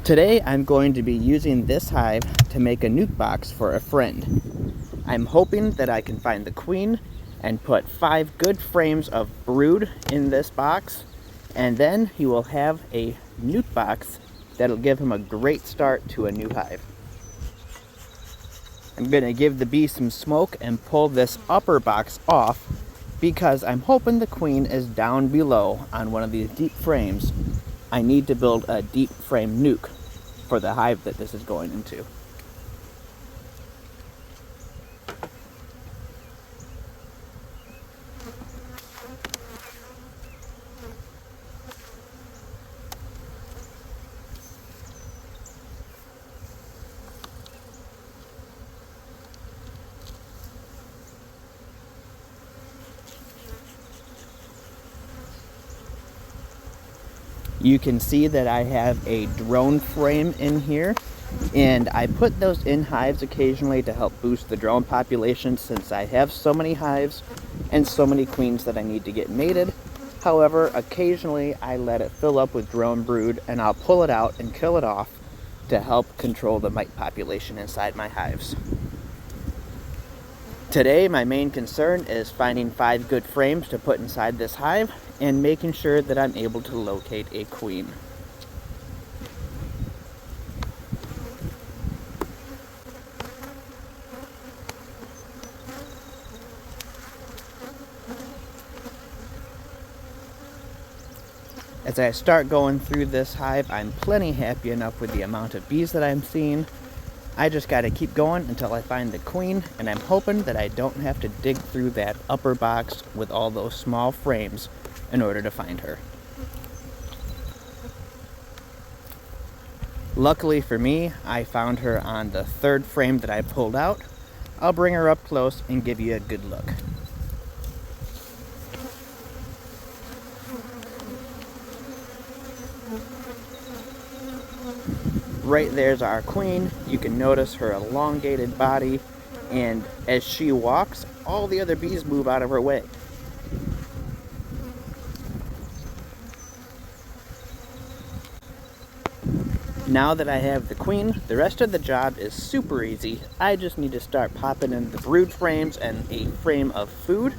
Today I'm going to be using this hive to make a nuc box for a friend. I'm hoping that I can find the queen and put 5 good frames of brood in this box, and then he will have a nuc box that'll give him a great start to a new hive. I'm going to give the bee some smoke and pull this upper box off because I'm hoping the queen is down below on one of these deep frames. I need to build a deep frame nuc for the hive that this is going into. You can see that I have a drone frame in here, and I put those in hives occasionally to help boost the drone population since I have so many hives and so many queens that I need to get mated. However, occasionally I let it fill up with drone brood and I'll pull it out and kill it off to help control the mite population inside my hives. Today, my main concern is finding 5 good frames to put inside this hive and making sure that I'm able to locate a queen. As I start going through this hive, I'm plenty happy enough with the amount of bees that I'm seeing. I just gotta keep going until I find the queen, and I'm hoping that I don't have to dig through that upper box with all those small frames in order to find her. Luckily for me, I found her on the 3rd frame that I pulled out. I'll bring her up close and give you a good look. Right there's our queen. You can notice her elongated body, and as she walks, all the other bees move out of her way. Now that I have the queen, the rest of the job is super easy. I just need to start popping in the brood frames and a frame of food,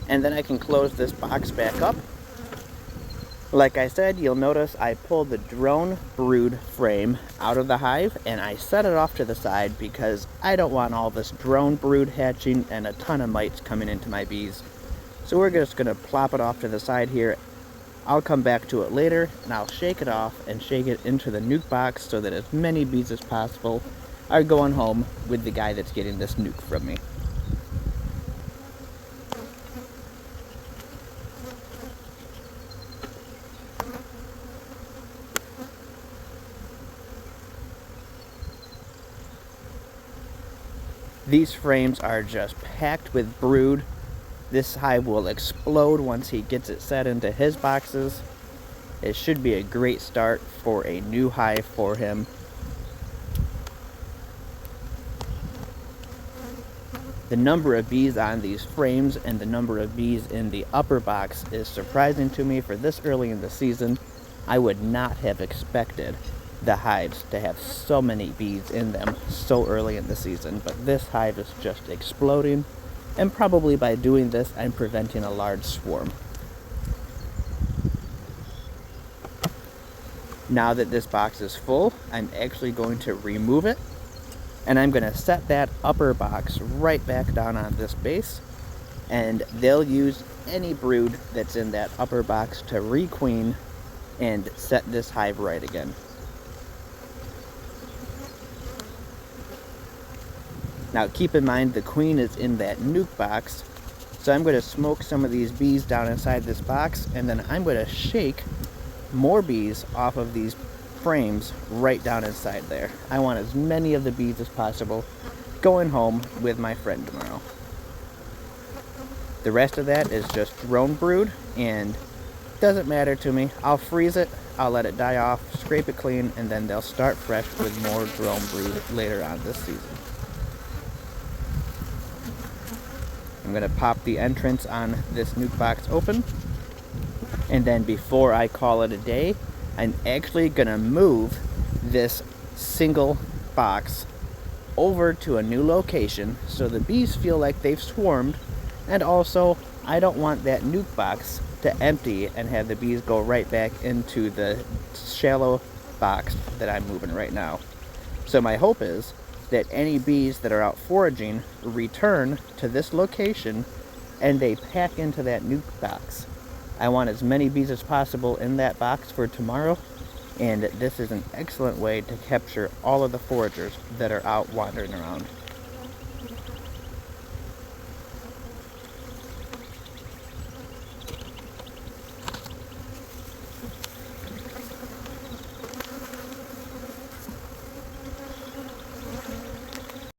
and then I can close this box back up. Like I said, you'll notice I pulled the drone brood frame out of the hive and I set it off to the side because I don't want all this drone brood hatching and a ton of mites coming into my bees. So we're just going to plop it off to the side here. I'll come back to it later and I'll shake it off and shake it into the nuc box so that as many bees as possible are going home with the guy that's getting this nuc from me. These frames are just packed with brood. This hive will explode once he gets it set into his boxes. It should be a great start for a new hive for him. The number of bees on these frames and the number of bees in the upper box is surprising to me for this early in the season. I would not have expected the hives to have so many bees in them so early in the season, but this hive is just exploding, and probably by doing this I'm preventing a large swarm. Now that this box is full, I'm actually going to remove it, and I'm going to set that upper box right back down on this base, and they'll use any brood that's in that upper box to requeen and set this hive right again. Now keep in mind the queen is in that nuc box, so I'm going to smoke some of these bees down inside this box, and then I'm going to shake more bees off of these frames right down inside there. I want as many of the bees as possible going home with my friend tomorrow. The rest of that is just drone brood, and doesn't matter to me. I'll freeze it, I'll let it die off, scrape it clean, and then they'll start fresh with more drone brood later on this season. I'm going to pop the entrance on this nuc box open, and then before I call it a day, I'm actually going to move this single box over to a new location so the bees feel like they've swarmed, and also I don't want that nuc box to empty and have the bees go right back into the shallow box that I'm moving right now. So my hope is that any bees that are out foraging return to this location and they pack into that nuc box. I want as many bees as possible in that box for tomorrow, and this is an excellent way to capture all of the foragers that are out wandering around.